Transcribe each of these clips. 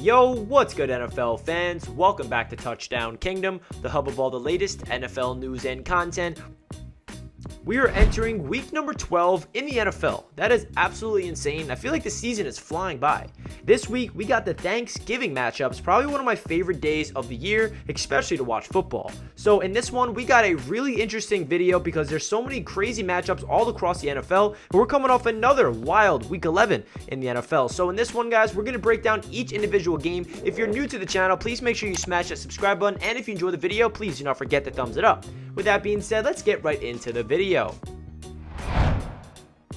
Yo, what's good NFL fans? Welcome back to Touchdown Kingdom, the hub of all the latest NFL news and content. We are entering week number 12 in the NFL. That is absolutely insane. I feel like the season is flying by. This week, we got the Thanksgiving matchups, probably one of my favorite days of the year, especially to watch football. So in this one, we got a really interesting video because there's so many crazy matchups all across the NFL, and we're coming off another wild week 11 in the NFL. So in this one, guys, we're going to break down each individual game. If you're new to the channel, please make sure you smash that subscribe button, and if you enjoy the video, please do not forget to thumbs it up. With that being said, let's get right into the video.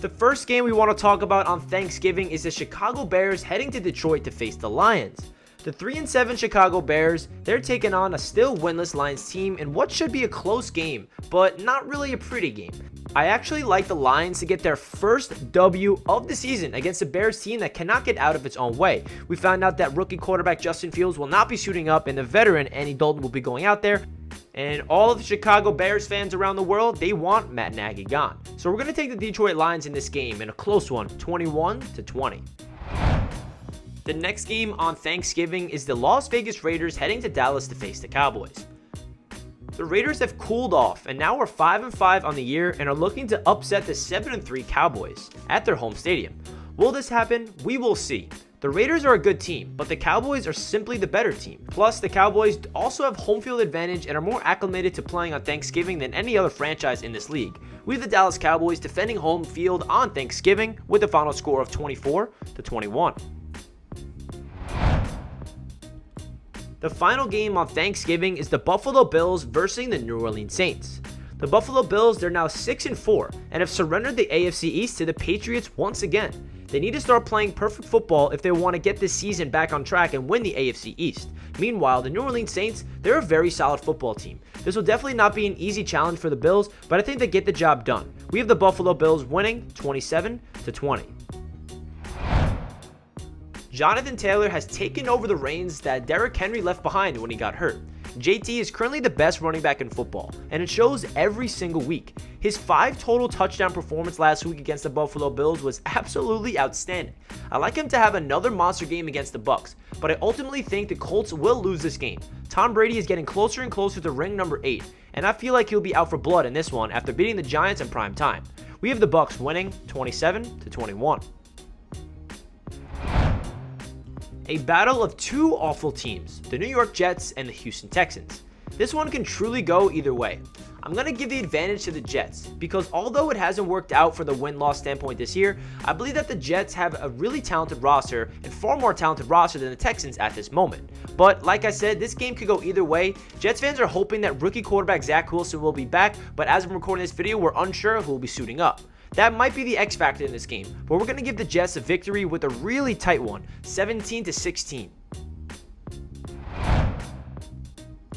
The first game we want to talk about on Thanksgiving is the Chicago Bears heading to Detroit to face the Lions. The 3-7 Chicago Bears, they're taking on a still winless Lions team in what should be a close game, but not really a pretty game. I actually like the Lions to get their first W of the season against a Bears team that cannot get out of its own way. We found out that rookie quarterback Justin Fields will not be suiting up, and the veteran Andy Dalton will be going out there. And all of the Chicago Bears fans around the world, they want Matt Nagy gone. So we're going to take the Detroit Lions in this game in a close one, 21-20. The next game on Thanksgiving is the Las Vegas Raiders heading to Dallas to face the Cowboys. The Raiders have cooled off and now are 5-5 on the year and are looking to upset the 7-3 Cowboys at their home stadium. Will this happen? We will see. The Raiders are a good team, but the Cowboys are simply the better team. Plus, the Cowboys also have home field advantage and are more acclimated to playing on Thanksgiving than any other franchise in this league. We have the Dallas Cowboys defending home field on Thanksgiving with a final score of 24-21. The final game on Thanksgiving is the Buffalo Bills versus the New Orleans Saints. The Buffalo Bills, they're now 6-4 and have surrendered the AFC East to the Patriots once again. They need to start playing perfect football if they want to get this season back on track and win the AFC East. Meanwhile, the New Orleans Saints, they're a very solid football team. This will definitely not be an easy challenge for the Bills, but I think they get the job done. We have the Buffalo Bills winning 27-20. Jonathan Taylor has taken over the reins that Derrick Henry left behind when he got hurt. JT is currently the best running back in football, and it shows every single week. His 5 total touchdown performance last week against the Buffalo Bills was absolutely outstanding. I like him to have another monster game against the Bucs, but I ultimately think the Colts will lose this game. Tom Brady is getting closer and closer to ring number 8, and I feel like he'll be out for blood in this one after beating the Giants in prime time. We have the Bucs winning 27-21. A battle of two awful teams, the New York Jets and the Houston Texans. This one can truly go either way. I'm going to give the advantage to the Jets because although it hasn't worked out for the win-loss standpoint this year, I believe that the Jets have a really talented roster and far more talented roster than the Texans at this moment. But like I said, this game could go either way. Jets fans are hoping that rookie quarterback Zach Wilson will be back, but as I'm recording this video, we're unsure who will be suiting up. That might be the X factor in this game, but we're going to give the Jets a victory with a really tight one, 17-16.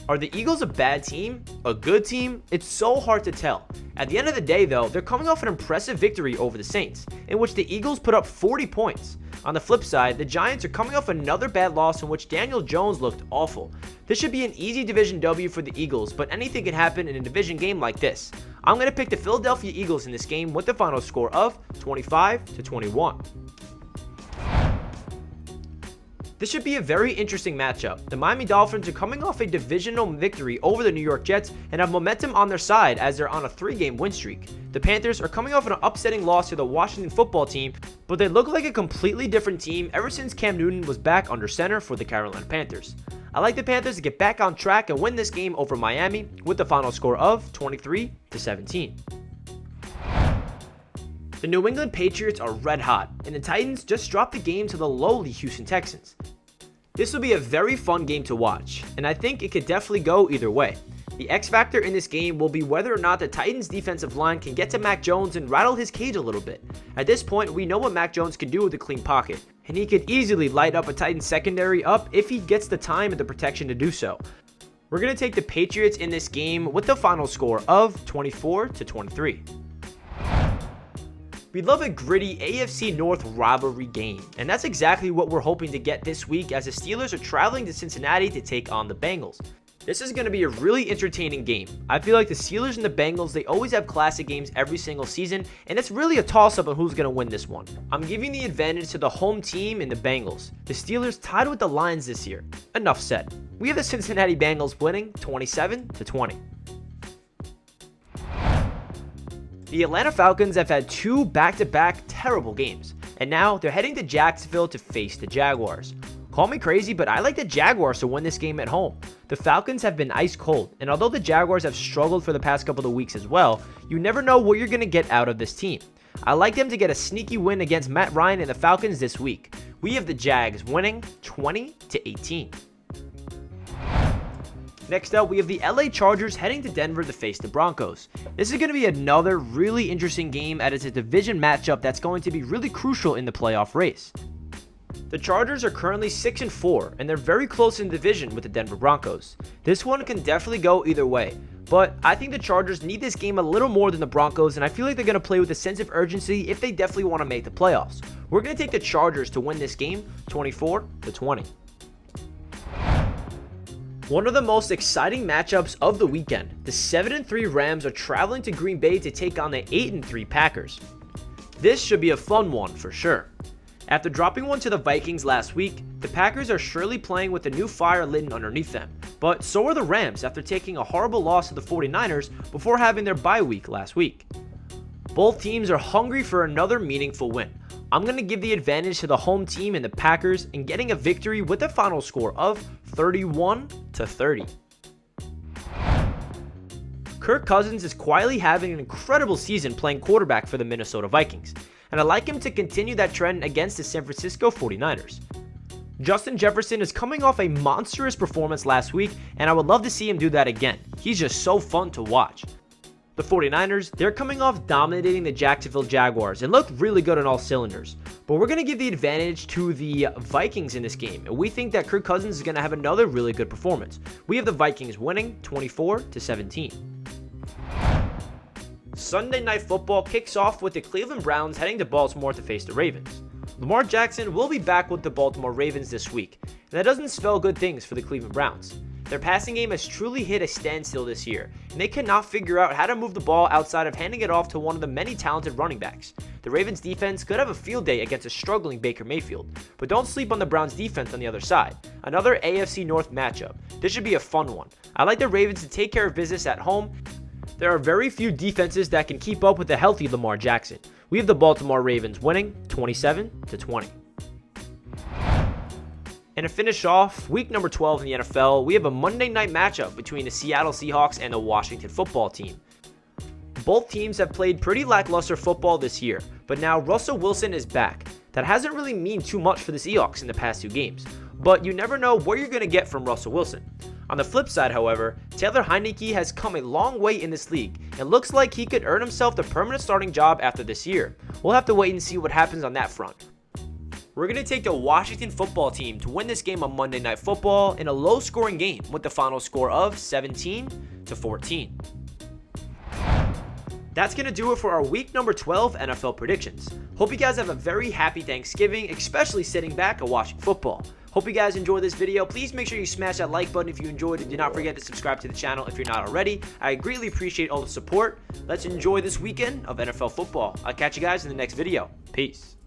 Are the Eagles a bad team? A good team? It's so hard to tell. At the end of the day, though, they're coming off an impressive victory over the Saints, in which the Eagles put up 40 points. On the flip side, the Giants are coming off another bad loss in which Daniel Jones looked awful. This should be an easy division W for the Eagles, but anything can happen in a division game like this. I'm going to pick the Philadelphia Eagles in this game with the final score of 25-21. This should be a very interesting matchup. The Miami Dolphins are coming off a divisional victory over the New York Jets and have momentum on their side as they're on a 3-game win streak. The Panthers are coming off an upsetting loss to the Washington football team, but they look like a completely different team ever since Cam Newton was back under center for the Carolina Panthers. I like the Panthers to get back on track and win this game over Miami with the final score of 23-17. The New England Patriots are red hot, and the Titans just dropped the game to the lowly Houston Texans. This will be a very fun game to watch, and I think it could definitely go either way. The X factor in this game will be whether or not the Titans' defensive line can get to Mac Jones and rattle his cage a little bit. At this point, we know what Mac Jones can do with a clean pocket, and he could easily light up a Titans secondary up if he gets the time and the protection to do so. We're going to take the Patriots in this game with the final score of 24-23. We love a gritty AFC North rivalry game, and that's exactly what we're hoping to get this week as the Steelers are traveling to Cincinnati to take on the Bengals. This is going to be a really entertaining game. I feel like the Steelers and the Bengals, they always have classic games every single season, and it's really a toss-up on who's going to win this one. I'm giving the advantage to the home team in the Bengals. The Steelers tied with the Lions this year. Enough said. We have the Cincinnati Bengals winning 27-20. The Atlanta Falcons have had 2 back-to-back terrible games, and now they're heading to Jacksonville to face the Jaguars. Call me crazy, but I like the Jaguars to win this game at home. The Falcons have been ice cold, and although the Jaguars have struggled for the past couple of weeks as well, you never know what you're going to get out of this team. I like them to get a sneaky win against Matt Ryan and the Falcons this week. We have the Jags winning 20-18. Next up, we have the LA Chargers heading to Denver to face the Broncos. This is going to be another really interesting game as it's a division matchup that's going to be really crucial in the playoff race. The Chargers are currently 6-4, and they're very close in division with the Denver Broncos. This one can definitely go either way, but I think the Chargers need this game a little more than the Broncos, and I feel like they're going to play with a sense of urgency if they definitely want to make the playoffs. We're going to take the Chargers to win this game 24-20. One of the most exciting matchups of the weekend, the 7-3 Rams are traveling to Green Bay to take on the 8-3 Packers. This should be a fun one for sure. After dropping one to the Vikings last week, the Packers are surely playing with a new fire lit underneath them, but so are the Rams after taking a horrible loss to the 49ers before having their bye week last week. Both teams are hungry for another meaningful win. I'm going to give the advantage to the home team and the Packers in getting a victory with a final score of 31-30. Kirk Cousins is quietly having an incredible season playing quarterback for the Minnesota Vikings, and I'd like him to continue that trend against the San Francisco 49ers. Justin Jefferson is coming off a monstrous performance last week, and I would love to see him do that again. He's just so fun to watch. The 49ers, they're coming off dominating the Jacksonville Jaguars and look really good on all cylinders. But we're going to give the advantage to the Vikings in this game, and we think that Kirk Cousins is going to have another really good performance. We have the Vikings winning 24-17. Sunday Night Football kicks off with the Cleveland Browns heading to Baltimore to face the Ravens. Lamar Jackson will be back with the Baltimore Ravens this week, and that doesn't spell good things for the Cleveland Browns. Their passing game has truly hit a standstill this year, and they cannot figure out how to move the ball outside of handing it off to one of the many talented running backs. The Ravens defense could have a field day against a struggling Baker Mayfield, but don't sleep on the Browns defense on the other side. Another AFC North matchup. This should be a fun one. I like the Ravens to take care of business at home. There are very few defenses that can keep up with the healthy Lamar Jackson. We have the Baltimore Ravens winning 27-20. And to finish off, week number 12 in the NFL, we have a Monday night matchup between the Seattle Seahawks and the Washington Football Team. Both teams have played pretty lackluster football this year, but now Russell Wilson is back. That hasn't really meant too much for the Seahawks in the past 2 games, but you never know what you're going to get from Russell Wilson. On the flip side, however, Taylor Heinicke has come a long way in this league and looks like he could earn himself the permanent starting job after this year. We'll have to wait and see what happens on that front. We're going to take the Washington Football Team to win this game on Monday Night Football in a low-scoring game with the final score of 17-14. That's going to do it for our week number 12 NFL predictions. Hope you guys have a very happy Thanksgiving, especially sitting back and watching football. Hope you guys enjoyed this video. Please make sure you smash that like button if you enjoyed and do not forget to subscribe to the channel if you're not already. I greatly appreciate all the support. Let's enjoy this weekend of NFL football. I'll catch you guys in the next video. Peace.